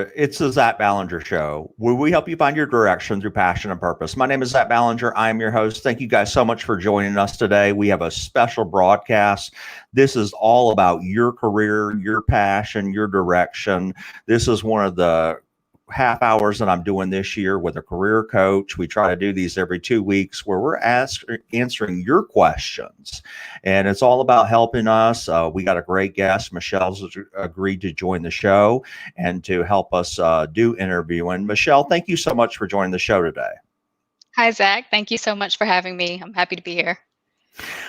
It's the Zach Ballinger Show, where we help you find your direction through passion and purpose. My name is Zach Ballinger. I am your host. Thank you guys so much for joining us today. We have a special broadcast. This is all about your career, your passion, your direction. This is one of the half hours that I'm doing this year with a career coach. We try to do these every 2 weeks where we're answering your questions. And it's all about helping us. We got a great guest. Michelle's agreed to join the show and to help us do interviewing. Michelle, thank you so much for joining the show today. Hi, Zach. Thank you so much for having me. I'm happy to be here.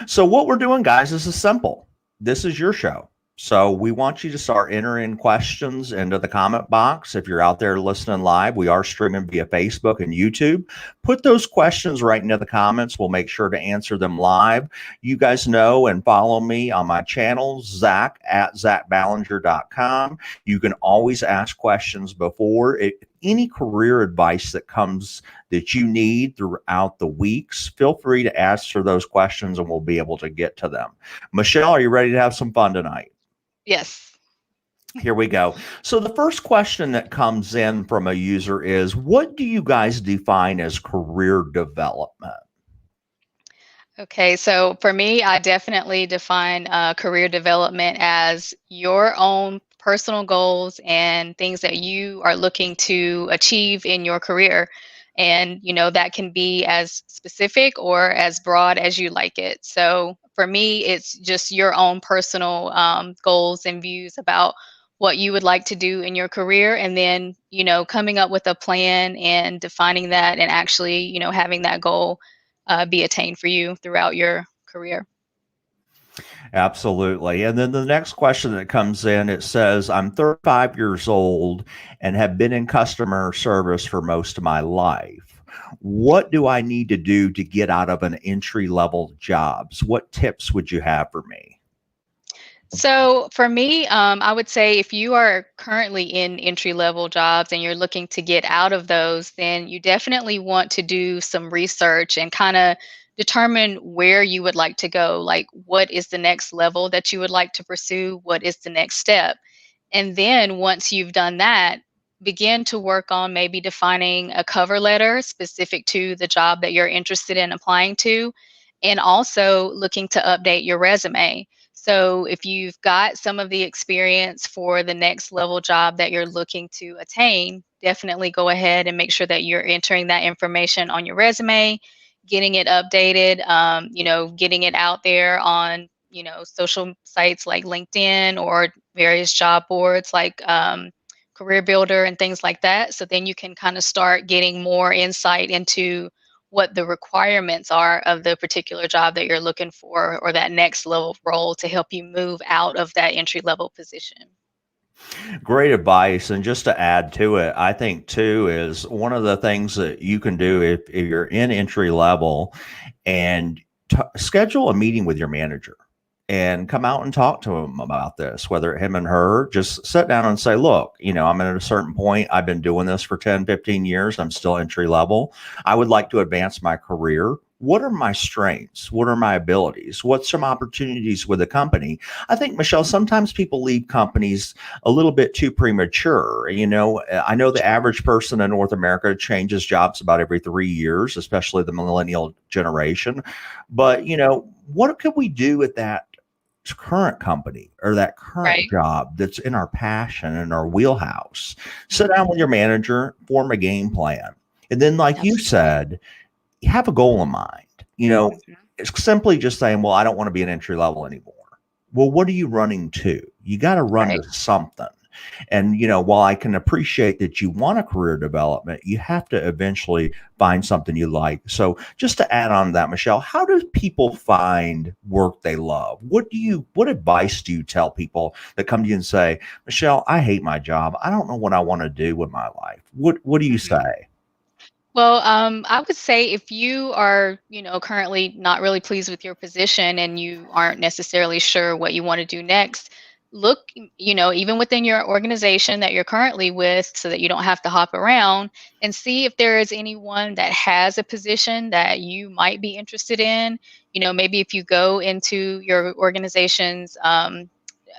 So what we're doing, guys, is simple. This is your show. So we want you to start entering questions into the comment box. If you're out there listening live, we are streaming via Facebook and YouTube. Put those questions right into the comments. We'll make sure to answer them live. You guys know and follow me on my channel, Zach at ZachBallinger.com. You can always ask questions before it. Any career advice that comes that you need throughout the weeks, feel free to answer those questions and we'll be able to get to them. Michelle, are you ready to have some fun tonight? Yes. Here we go. So the first question that comes in from a user is, what do you guys define as career development? Okay, so for me, I definitely define career development as your own personal goals and things that you are looking to achieve in your career. And, that can be as specific or as broad as you like it. So for me, it's just your own personal goals and views about what you would like to do in your career. And then, coming up with a plan and defining that and actually, having that goal be attained for you throughout your career. Absolutely. And then the next question that comes in, it says, I'm 35 years old and have been in customer service for most of my life. What do I need to do to get out of an entry level jobs? What tips would you have for me? So for me, I would say if you are currently in entry level jobs and you're looking to get out of those, then you definitely want to do some research and kind of determine where you would like to go. Like, what is the next level that you would like to pursue? What is the next step? And then once you've done that, begin to work on maybe defining a cover letter specific to the job that you're interested in applying to, and also looking to update your resume. So if you've got some of the experience for the next level job that you're looking to attain, definitely go ahead and make sure that you're entering that information on your resume, getting it updated, getting it out there on, social sites like LinkedIn or various job boards like Career Builder and things like that. So then you can kind of start getting more insight into what the requirements are of the particular job that you're looking for or that next level role to help you move out of that entry level position. Great advice. And just to add to it, I think too is one of the things that you can do if you're in entry level and schedule a meeting with your manager and come out and talk to him about this, whether him and her, just sit down and say, look, I'm at a certain point. I've been doing this for 10, 15 years. I'm still entry level. I would like to advance my career. What are my strengths? What are my abilities? What's some opportunities with a company? I think, Michelle, sometimes people leave companies a little bit too premature. I know the average person in North America changes jobs about every 3 years, especially the millennial generation. But, what could we do at that current company or that current Right. job that's in our passion and our wheelhouse? Sit down with your manager, form a game plan. And then, like you Absolutely. said, have a goal in mind. Mhm. It's simply just saying, well, I don't want to be an entry level anymore. Well, what are you running to? You got to run Right. to something. And, while I can appreciate that you want a career development, you have to eventually find something you like. So just to add on to that, Michelle, how do people find work they love? What advice do you tell people that come to you and say, Michelle, I hate my job. I don't know what I want to do with my life. What do you Mhm. say? Well, I would say if you are, currently not really pleased with your position and you aren't necessarily sure what you want to do next, look, even within your organization that you're currently with so that you don't have to hop around and see if there is anyone that has a position that you might be interested in. Maybe if you go into your organization's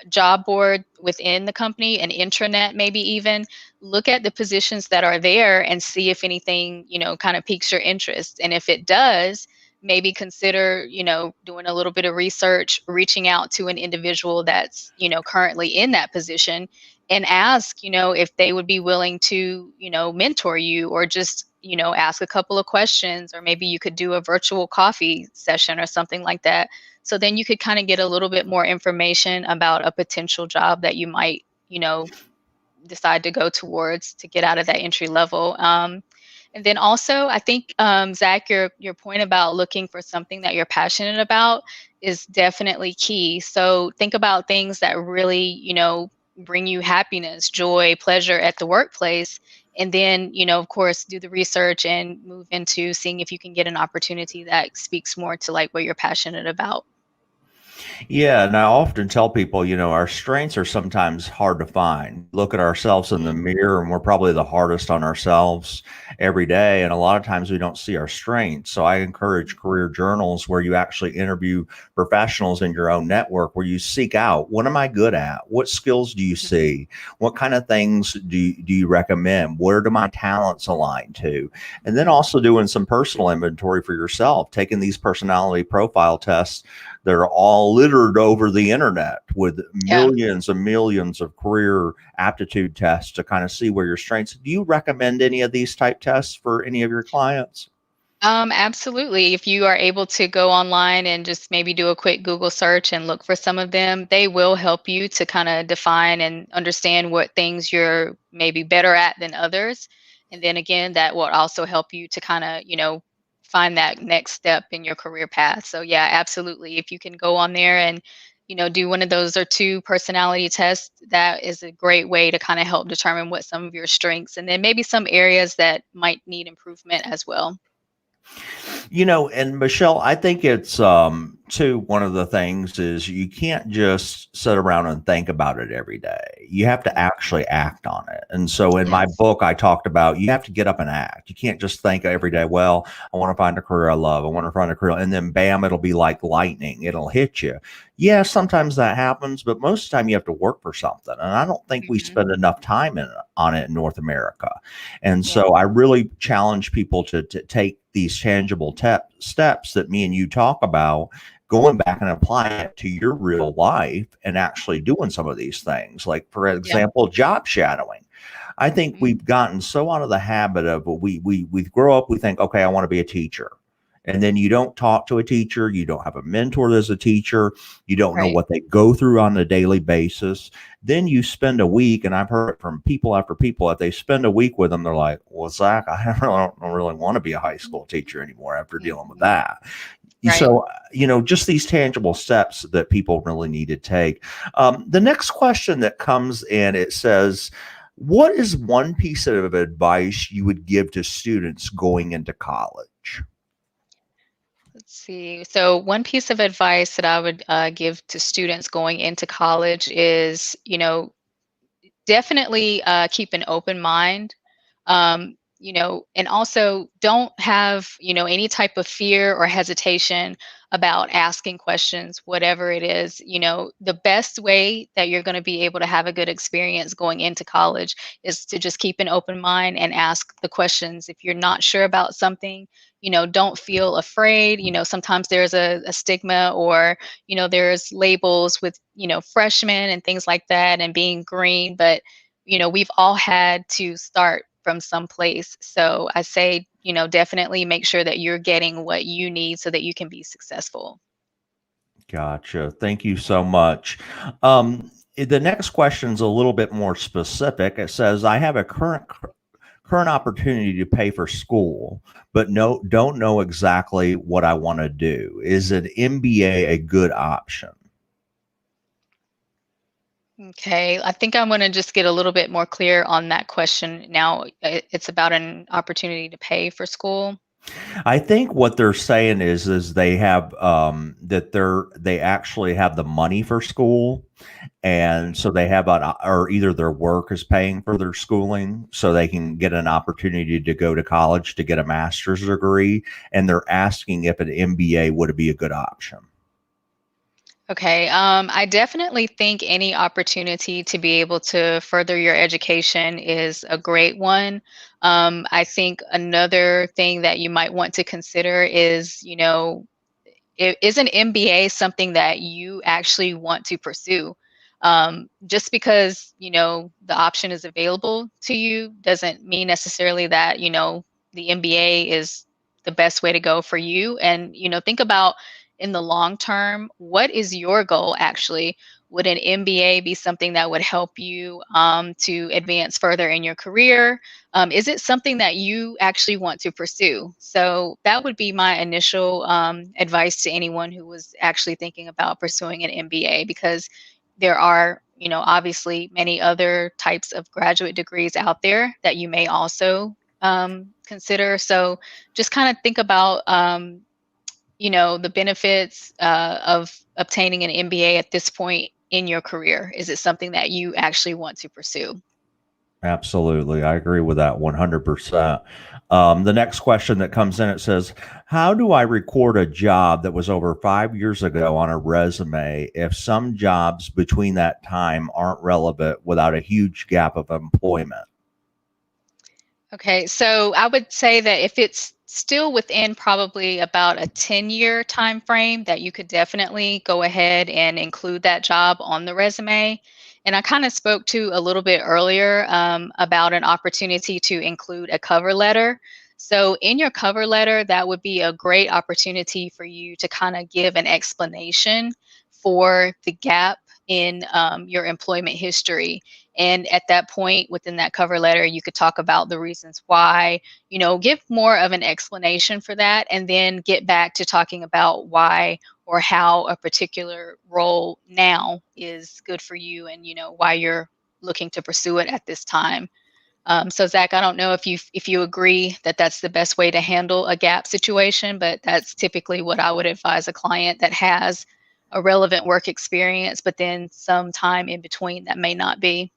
job board within the company, an intranet maybe even, look at the positions that are there and see if anything, kind of piques your interest. And if it does, maybe consider, doing a little bit of research, reaching out to an individual that's, currently in that position and ask, if they would be willing to, mentor you, or just, ask a couple of questions, or maybe you could do a virtual coffee session or something like that. So then you could kind of get a little bit more information about a potential job that you might, decide to go towards to get out of that entry level. And then also, I think, Zach, your point about looking for something that you're passionate about is definitely key. So think about things that really, bring you happiness, joy, pleasure at the workplace. And then, of course, do the research and move into seeing if you can get an opportunity that speaks more to like what you're passionate about. Yeah, and I often tell people, our strengths are sometimes hard to find. Look at ourselves in the Mhm. mirror, and we're probably the hardest on ourselves every day. And a lot of times we don't see our strengths. So I encourage career journals where you actually interview professionals in your own network, where you seek out, what am I good at? What skills do you Mhm. see? What kind of things do you recommend? Where do my talents align to? And then also doing some personal inventory for yourself, taking these personality profile tests. They're all littered over the internet with Yeah. millions and millions of career aptitude tests to kind of see where your strengths. Do you recommend any of these type tests for any of your clients? Absolutely. If you are able to go online and just maybe do a quick Google search and look for some of them, they will help you to kind of define and understand what things you're maybe better at than others. And then again, that will also help you to kind of, find that next step in your career path. So yeah, absolutely. If you can go on there and, do one of those or two personality tests, that is a great way to kind of help determine what some of your strengths and then maybe some areas that might need improvement as well. And Michelle, I think it's too, one of the things is you can't just sit around and think about it every day. You have to Mhm. actually act on it. And so in my Yes. book, I talked about you have to get up and act. You can't just think every day, well, I want to find a career I love. I want to find a career. And then bam, it'll be like lightning. It'll hit you. Yeah, sometimes that happens, but most of the time you have to work for something. And I don't think we Mhm. spend enough time on it in North America. And Yeah. so I really challenge people to take these tangible steps that me and you talk about, going back and applying it to your real life and actually doing some of these things. Like, for Yeah. example, job shadowing. I think Mhm. we've gotten so out of the habit of we grow up, we think, okay, I want to be a teacher. And then you don't talk to a teacher, you don't have a mentor that's a teacher, you don't know Right. what they go through on a daily basis. Then you spend a week, and I've heard it from people after people that they spend a week with them, they're like, well, Zach, I don't really want to be a high school teacher anymore after dealing with Mhm. that. Right. So, just these tangible steps that people really need to take. The next question that comes in, it says, what is one piece of advice you would give to students going into college? Let's see. So, one piece of advice that I would give to students going into college is, definitely keep an open mind. And also don't have, any type of fear or hesitation about asking questions, whatever it is. The best way that you're going to be able to have a good experience going into college is to just keep an open mind and ask the questions. If you're not sure about something, don't feel afraid. Sometimes there's a stigma, or there's labels with, freshmen and things like that, and being green. But, we've all had to start from some place. So I say, definitely make sure that you're getting what you need so that you can be successful. Gotcha. Thank you so much. The next question is a little bit more specific. It says, I have a current opportunity to pay for school, but don't know exactly what I want to do. Is an MBA a good option? Okay, I think I'm going to just get a little bit more clear on that question now. It's about an opportunity to pay for school. I think what they're saying is they have that they actually have the money for school, and so they have or either their work is paying for their schooling, so they can get an opportunity to go to college to get a master's degree, and they're asking if an MBA would be a good option. Okay, I definitely think any opportunity to be able to further your education is a great one. I think another thing that you might want to consider is, is an MBA something that you actually want to pursue? Just because, the option is available to you doesn't mean necessarily that, the MBA is the best way to go for you. And, think about in the long term, what is your goal actually? Would an MBA be something that would help you to advance further in your career? Is it something that you actually want to pursue? So that would be my initial advice to anyone who was actually thinking about pursuing an MBA, because there are, obviously many other types of graduate degrees out there that you may also consider. So just kind of think about, the benefits of obtaining an MBA at this point in your career. Is it something that you actually want to pursue? Absolutely. I agree with that 100%. The next question that comes in, it says, how do I record a job that was over 5 years ago on a resume if some jobs between that time aren't relevant without a huge gap of employment? Okay, so I would say that if it's still within probably about a 10-year time frame, that you could definitely go ahead and include that job on the resume. And I kind of spoke to a little bit earlier about an opportunity to include a cover letter. So in your cover letter, that would be a great opportunity for you to kind of give an explanation for the gap in your employment history. And at that point, within that cover letter, you could talk about the reasons why, give more of an explanation for that, and then get back to talking about why or how a particular role now is good for you, and, why you're looking to pursue it at this time. So Zach, I don't know if you agree that that's the best way to handle a gap situation, but that's typically what I would advise a client that has a relevant work experience, but then some time in between that may not be.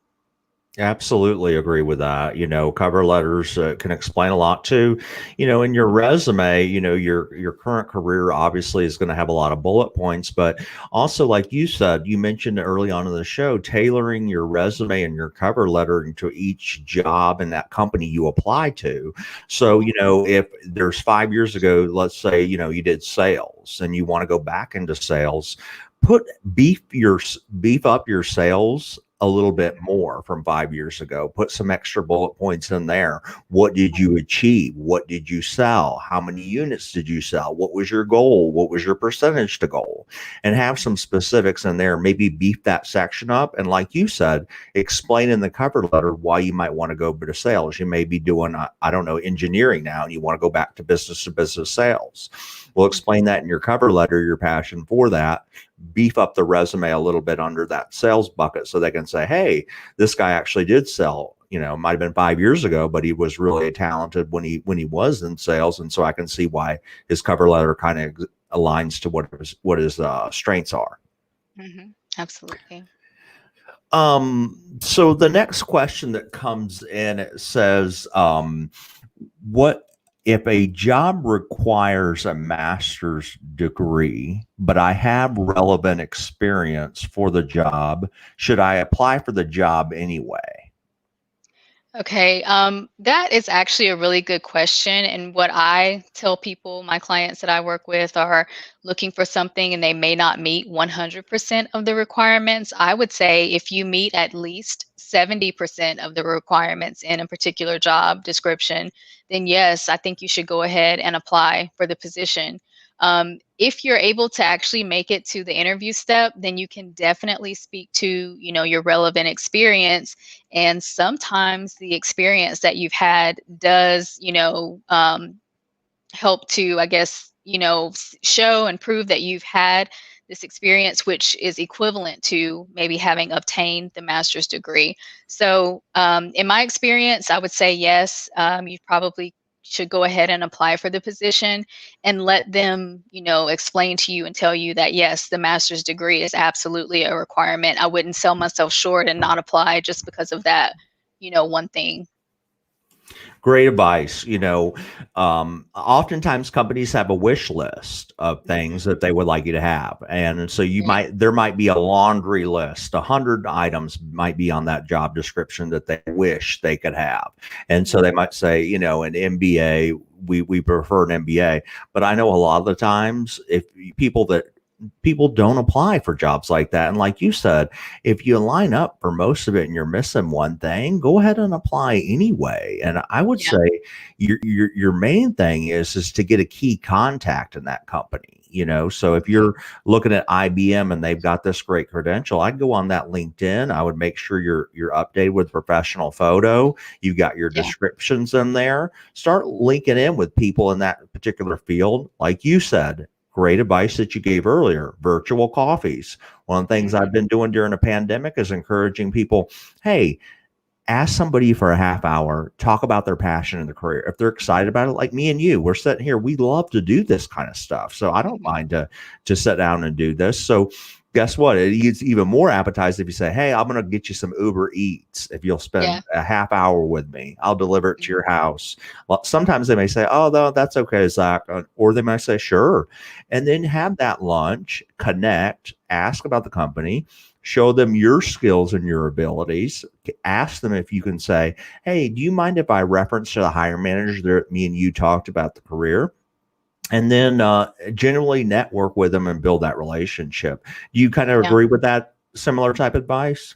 Absolutely agree with that. Cover letters can explain a lot too. In your resume, your current career obviously is going to have a lot of bullet points, but also, like you said, you mentioned early on in the show, tailoring your resume and your cover letter into each job and that company you apply to. So, if there's 5 years ago, let's say, you did sales and you want to go back into sales, put beef up your sales a little bit more from 5 years ago. Put some extra bullet points in there. What did you achieve? What did you sell? How many units did you sell? What was your goal? What was your percentage to goal? And have some specifics in there. Maybe beef that section up. And like you said, explain in the cover letter why you might want to go to sales. You may be doing, I don't know, engineering now, and you want to go back to business sales. Well, explain that in your cover letter, your passion for that. Beef up the resume a little bit under that sales bucket so they can say, hey, this guy actually did sell. It might have been 5 years ago, but he was really talented when he was in sales. And so I can see why his cover letter kind of aligns to what his strengths are. Absolutely. So the next question that comes in, it says, what if a job requires a master's degree, but I have relevant experience for the job, should I apply for the job anyway? Okay, that is actually a really good question. And what I tell people, my clients that I work with are looking for something and they may not meet 100% of the requirements. I would say if you meet at least 70% of the requirements in a particular job description, then yes, I think you should go ahead and apply for the position. If you're able to actually make it to the interview step, then you can definitely speak to, your relevant experience, and sometimes the experience that you've had does, help to, I guess, show and prove that you've had this experience, which is equivalent to maybe having obtained the master's degree. So, in my experience, I would say yes, you probably should go ahead and apply for the position and let them, explain to you and tell you that yes, the master's degree is absolutely a requirement. I wouldn't sell myself short and not apply just because of that, one thing. Great advice. Oftentimes companies have a wish list of things Mhm. that they would like you to have. And so Right. there might be a laundry list, 100 items might be on that job description that they wish they could have. And so they Mhm. might say, an MBA, we prefer an MBA. But I know a lot of the times if people don't apply for jobs like that. And like you said, if you line up for most of it and you're missing one thing, go ahead and apply anyway. And I would Yeah. say your main thing is to get a key contact in that company. So if Mhm. you're looking at IBM and they've got this great credential, I'd go on that LinkedIn. I would make sure you're updated with professional photo. You've got your Yeah. descriptions in there. Start linking in with people in that particular field. Like you said, great advice that you gave earlier, virtual coffees. One of the things I've Mhm. been doing during the pandemic is encouraging people, hey, ask somebody for a half hour, talk about their passion in the career. If they're excited Mhm. about it, like me and you, we're sitting here, we love to do this kind of stuff. So I don't Mhm. mind to sit down and do this. So guess what? It's even more appetizing if you say, hey, I'm going to get you some Uber Eats. If you'll spend Yeah. a half hour with me, I'll deliver it to your Mhm. house. Well, sometimes they may say, oh, no, that's okay, Zach. Or they might say, sure. And then have that lunch, connect, ask about the company, show them your skills and your abilities. Ask them if you can say, hey, do you mind if I reference to the hiring manager that me and you talked about the career? And then generally network with them and build that relationship. Do you kind of Yeah. agree with that similar type advice?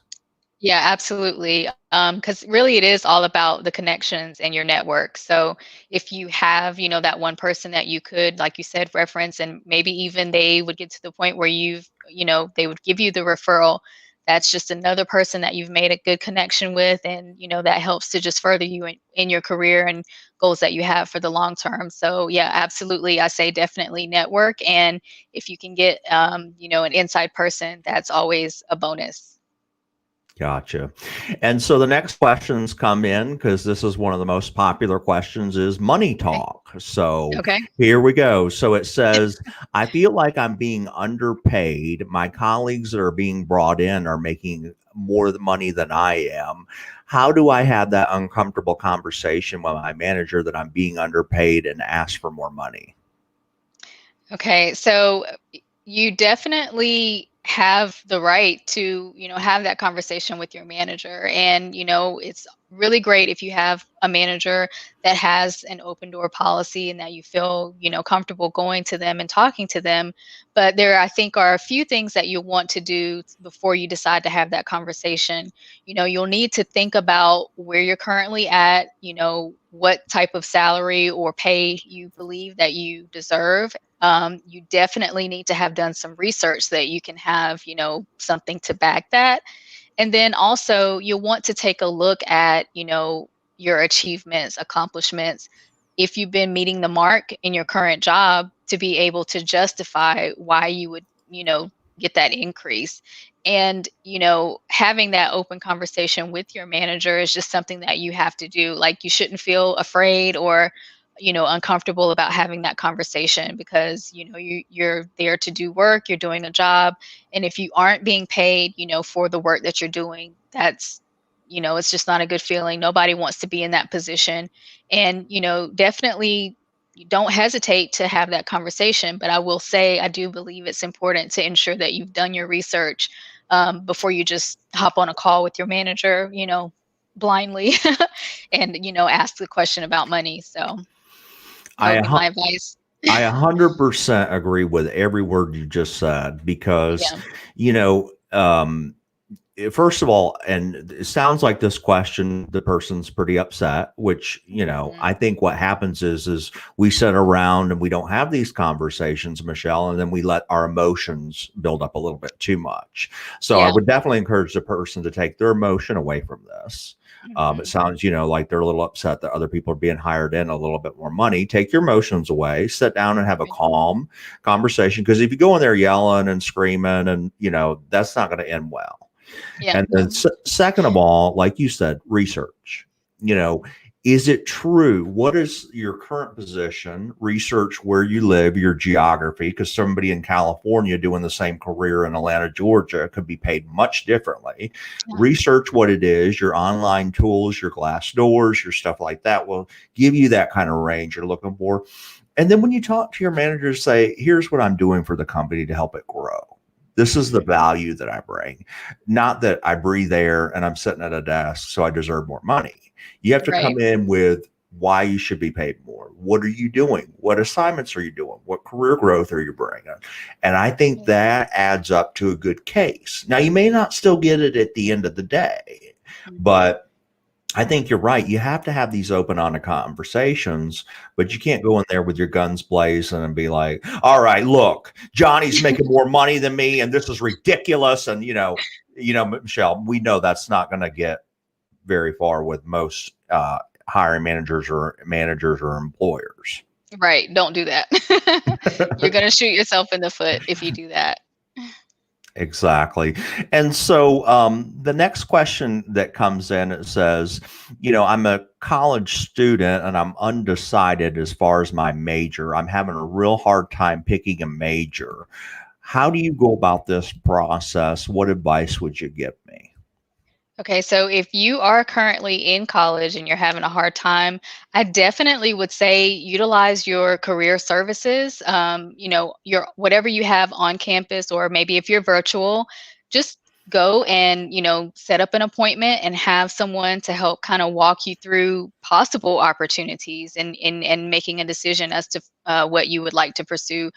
Yeah, absolutely. Because really it is all about the connections and your network. So if you have, that one person that you could, like you said, reference, and maybe even they would get to the point where they would give you the referral. That's just another person that you've made a good connection with, and that helps to just further you in your career and goals that you have for the long term. So yeah, absolutely. I say definitely network, and if you can get, an inside person, that's always a bonus. Gotcha. And so the next questions come in because this is one of the most popular questions is money Okay. talk. So Okay. here we go. So it says, I feel like I'm being underpaid. My colleagues that are being brought in are making more money than I am. How do I have that uncomfortable conversation with my manager that I'm being underpaid and ask for more money? Okay, so you definitely have the right to, have that conversation with your manager. And, it's really great if you have a manager that has an open door policy and that you feel, comfortable going to them and talking to them. But there, I think, are a few things that you want to do before you decide to have that conversation. You'll need to think about where you're currently at, what type of salary or pay you believe that you deserve. You definitely need to have done some research so that you can have, something to back that. And then also, you'll want to take a look at, your achievements, accomplishments. If you've been meeting the mark in your current job to be able to justify why you would, get that increase. And, having that open conversation with your manager is just something that you have to do. Like, you shouldn't feel afraid or, uncomfortable about having that conversation because, you're there to do work, you're doing a job, and if you aren't being paid, for the work that you're doing, that's, it's just not a good feeling. Nobody wants to be in that position. And, definitely you don't hesitate to have that conversation. But I will say, I do believe it's important to ensure that you've done your research before you just hop on a call with your manager, blindly and, ask the question about money. So that I would be my advice. I 100% agree with every word you just said because, Yeah. you know, um, first of all, and it sounds like this question, the person's pretty upset, which, Mhm. I think what happens is we sit around and we don't have these conversations, Michelle, and then we let our emotions build up a little bit too much. So I Yeah. would definitely encourage the person to take their emotion away from this. It Mhm. sounds, like they're a little upset that other people are being hired in a little bit more money. Take your emotions away, sit down and have a Right. calm conversation. Because if you go in there yelling and screaming, and that's not going to end well. Yeah. And then No. second of all, like you said, research. You know, Is it true? What is your current position? Research where you live, your geography, because somebody in California doing the same career in Atlanta, Georgia could be paid much differently. Yeah. Research what it is, your online tools, your glass doors, your stuff like that will give you that kind of range you're looking for. And then when you talk to your manager, say, here's what I'm doing for the company to help it grow. This is the Mhm. value that I bring. Not that I breathe air and I'm sitting at a desk, so I deserve more money. You have to Right. come in with why you should be paid more. What are you doing? What assignments are you doing? What career growth are you bringing? And I think Yeah. that adds up to a good case. Now, you may not still get it at the end of the day, Mhm. but I think you're right. You have to have these open, honest conversations, but you can't go in there with your guns blazing and be like, "All right, look, Johnny's making more money than me, and this is ridiculous." And Michelle, we know that's not going to get very far with most hiring managers or employers. Right. Don't do that. You're gonna shoot yourself in the foot if you do that. Exactly. And so the next question that comes in, it says, I'm a college student and I'm undecided as far as my major. I'm having a real hard time picking a major. How do you go about this process? What advice would you give me? Okay, so if you are currently in college and you're having a hard time, I definitely would say utilize your career services. Your whatever you have on campus, or maybe if you're virtual, just go and set up an appointment and have someone to help kind of walk you through possible opportunities and making a decision as to what you would like to pursue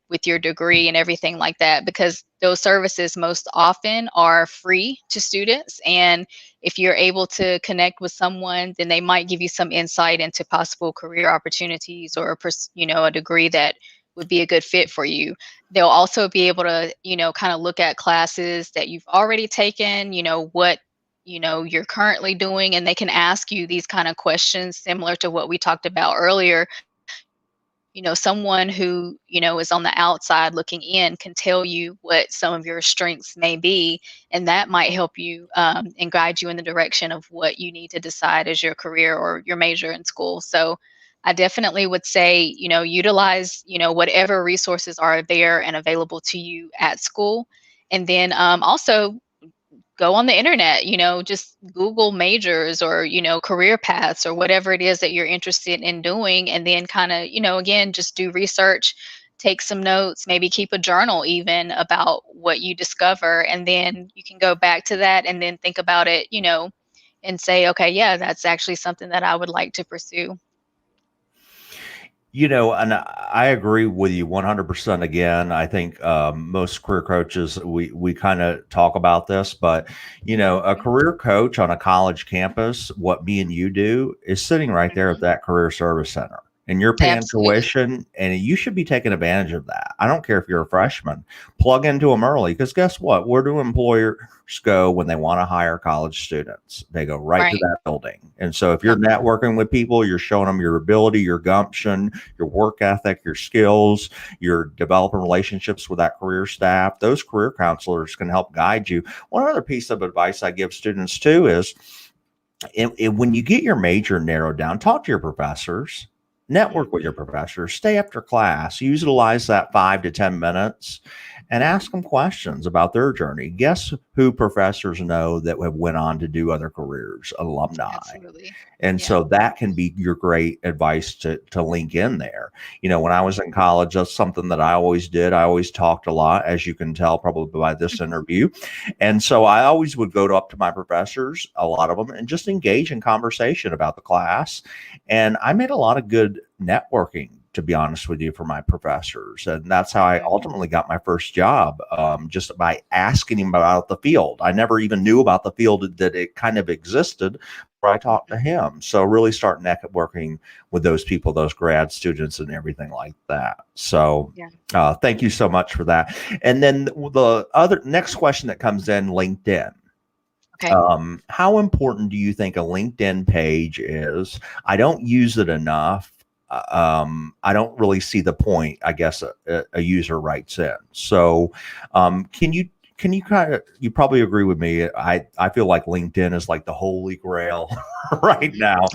with your degree and everything like that, because those services most often are free to students. And if you're able to connect with someone, then they might give you some insight into possible career opportunities, or a degree that would be a good fit for you. They'll also be able to kind of look at classes that you've already taken, what you're currently doing, and they can ask you these kind of questions similar to what we talked about earlier. Someone who is on the outside looking in can tell you what some of your strengths may be, and that might help you and guide you in the direction of what you need to decide as your career or your major in school. So I definitely would say utilize whatever resources are there and available to you at school. And then also go on the internet, just Google majors or, career paths or whatever it is that you're interested in doing. And then kind of, again, just do research, take some notes, maybe keep a journal even about what you discover. And then you can go back to that and then think about it, and say, okay, yeah, that's actually something that I would like to pursue. And I agree with you 100% again. I think most career coaches, we kind of talk about this, but, a Mhm. career coach on a college campus, what me and you do is sitting right there at Mhm. that career service center. And you're paying Absolutely. tuition, and you should be taking advantage of that. I don't care if you're a Yeah. freshman, plug into them early, because guess what? Where do employers go when they want to hire college students? They go right to Right. that building. And so if you're Yep. networking with people, you're showing them your ability, your gumption, your work ethic, your skills, you're developing relationships with that career staff. Those career counselors can help guide you. One other piece of advice I give students too is when you get your major narrowed down, talk to your professors, network with your Mhm. professors, stay after class, utilize that 5 to 10 minutes and ask them questions about their journey. Guess who professors know that have went on to do other careers? Alumni. Absolutely. And Yeah. so that can be your great advice to link in there. When I was in Mhm. college, that's something that I always did. I always talked a lot, as you can tell probably by this Mhm. interview. And so I always would go up to my professors, a lot of them, and just engage in conversation about the class. And I made a lot of good networking, to be honest with you, for my professors. And that's how I Yeah. ultimately got my first job, just by asking him about the field. I never even knew about the field that it kind of existed where I talked to Mhm. him. So really start networking with those people, those grad students and everything like that. So Yeah. thank you so much for that. And then the other next question that comes in, LinkedIn. Okay. How important do you think a LinkedIn page is? I don't use it enough. I don't really see the point, I guess, a user writes in. So, can you can you kind of, you probably agree with me. I feel like LinkedIn is like the holy grail right now.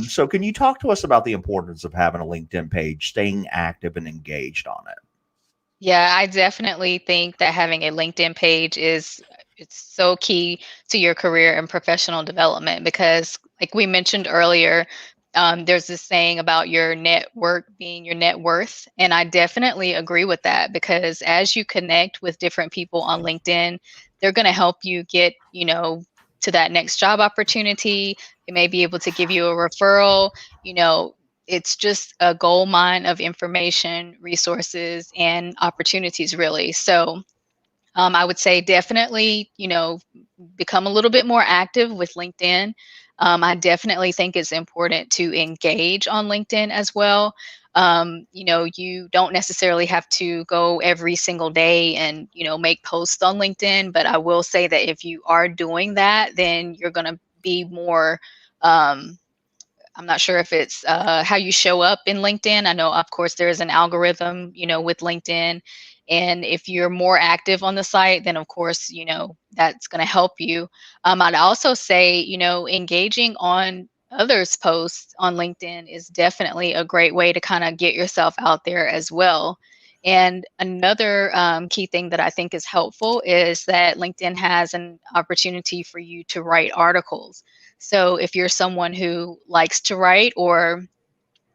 So can you talk to us about the importance of having a LinkedIn page, staying active and engaged on it? Yeah, I definitely think that having a LinkedIn page is it's so key to your career and professional development because like we mentioned earlier, there's this saying about your network being your net worth. And I definitely agree with that because as you connect with different people on LinkedIn, they're going to help you get, to that next job opportunity. They may be able to give you a referral, you know, it's just a gold mine of information, resources, and opportunities, really. So I would say definitely, become a little bit more active with LinkedIn. I definitely think it's important to engage on LinkedIn as well. You don't necessarily have to go every single day and, make posts on LinkedIn, but I will say that if you are doing that, then you're going to be more. I'm not sure if it's how you show up in LinkedIn. I know, of course, there is an algorithm, with LinkedIn. And if you're more active on the site, then of course, that's going to help you. I'd also say, engaging on others' posts on LinkedIn is definitely a great way to kind of get yourself out there as well. And another key thing that I think is helpful is that LinkedIn has an opportunity for you to write articles. So if you're someone who likes to write or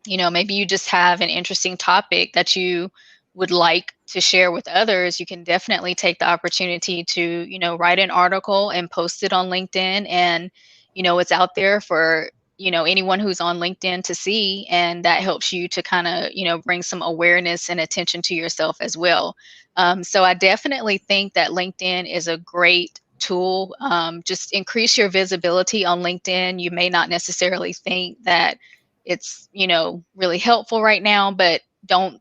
maybe you just have an interesting topic that you would like to share with others, you can definitely take the opportunity to, write an article and post it on LinkedIn. And, it's out there for, anyone who's on LinkedIn to see. And that helps you to kind of, bring some awareness and attention to yourself as well. So I definitely think that LinkedIn is a great tool. Just increase your visibility on LinkedIn. You may not necessarily think that it's really helpful right now, but don't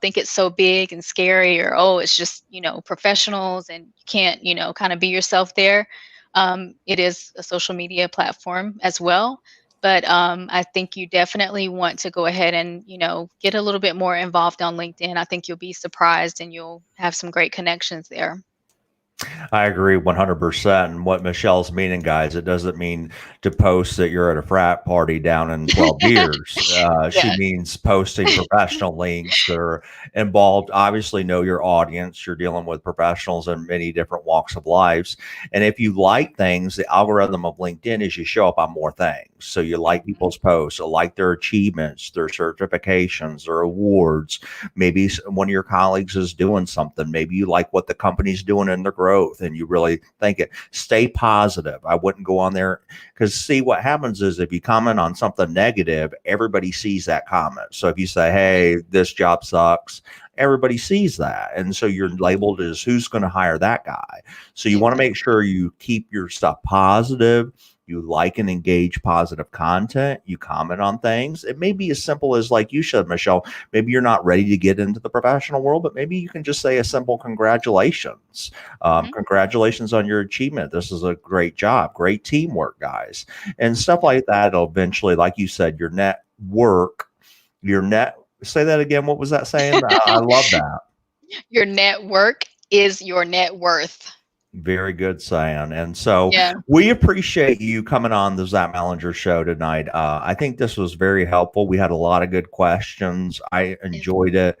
think it's so big and scary or oh it's just professionals and you can't kind of be yourself there. It is a social media platform as well, but I think you definitely want to go ahead and get a little bit more involved on LinkedIn. I think you'll be surprised and you'll have some great connections there. I agree 100%. And what Michelle's meaning, guys, it doesn't mean to post that you're at a frat party down in 12 years. She Yeah. means posting professional links that are involved. Obviously, know your audience. You're dealing with professionals in many different walks of lives. And if you like things, the algorithm of LinkedIn is you show up on more things. So you like Mhm. people's posts, you like their achievements, their certifications, their awards. Maybe one of your colleagues is doing something. Maybe you like what the company's doing in their growth and you really think it. Stay positive. I wouldn't go on there because see what happens is if you comment on something negative, everybody sees that comment. So if you say, hey, this job sucks, everybody sees that. And so you're Mhm. labeled as who's going to hire that guy. So you want to make Exactly. sure you keep your stuff positive. You like and engage positive content. You comment on things. It may be as simple as, like you said, Michelle, maybe you're not ready to get into the professional world, but maybe you can just say a simple congratulations. Mhm. Congratulations on your achievement. This is a great job, great teamwork, guys, and stuff Yeah. like that. Will eventually, like you said, your network, your net. Say that again. What was that saying? I love that. Your network is your net worth. Very good, Cyan. And so Yeah. we appreciate you coming on the Zach Mallinger show tonight. I think this was very helpful. We had a lot of good questions. I Yes. enjoyed it.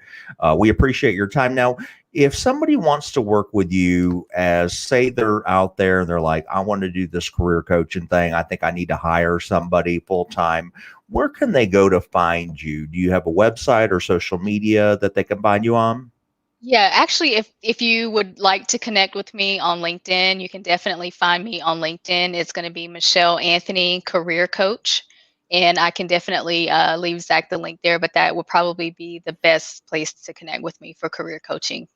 We appreciate your time. Now, if somebody wants to work with you, as say they're out there and they're like, I want to do this career coaching thing, I think I need to hire somebody full time. Where can they go to find you? Do you have a website or social media that they can find you on? Yeah, actually, if you would like to connect with me on LinkedIn, you can definitely find me on LinkedIn. It's going to be Michelle Anthony, career coach, and I can definitely leave Zach the link there. But that would probably be the best place to connect with me for career coaching.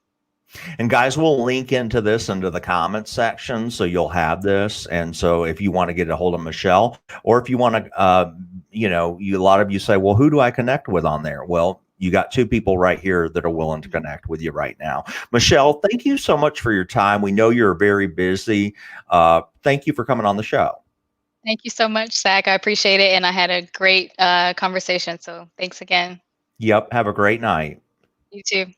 And guys, we'll link into this into the comments section, so you'll have this. And so, if you want to get a hold of Michelle, or if you want to, a lot of you say, "Well, who do I connect with on there?" Well, you got two people right here that are willing to Mhm. connect with you right now. Michelle, thank you so much for your time. We know you're very busy. Thank you for coming on the show. Thank you so much, Zach. I appreciate it, and I had a great conversation. So thanks again. Yep. Have a great night. You too.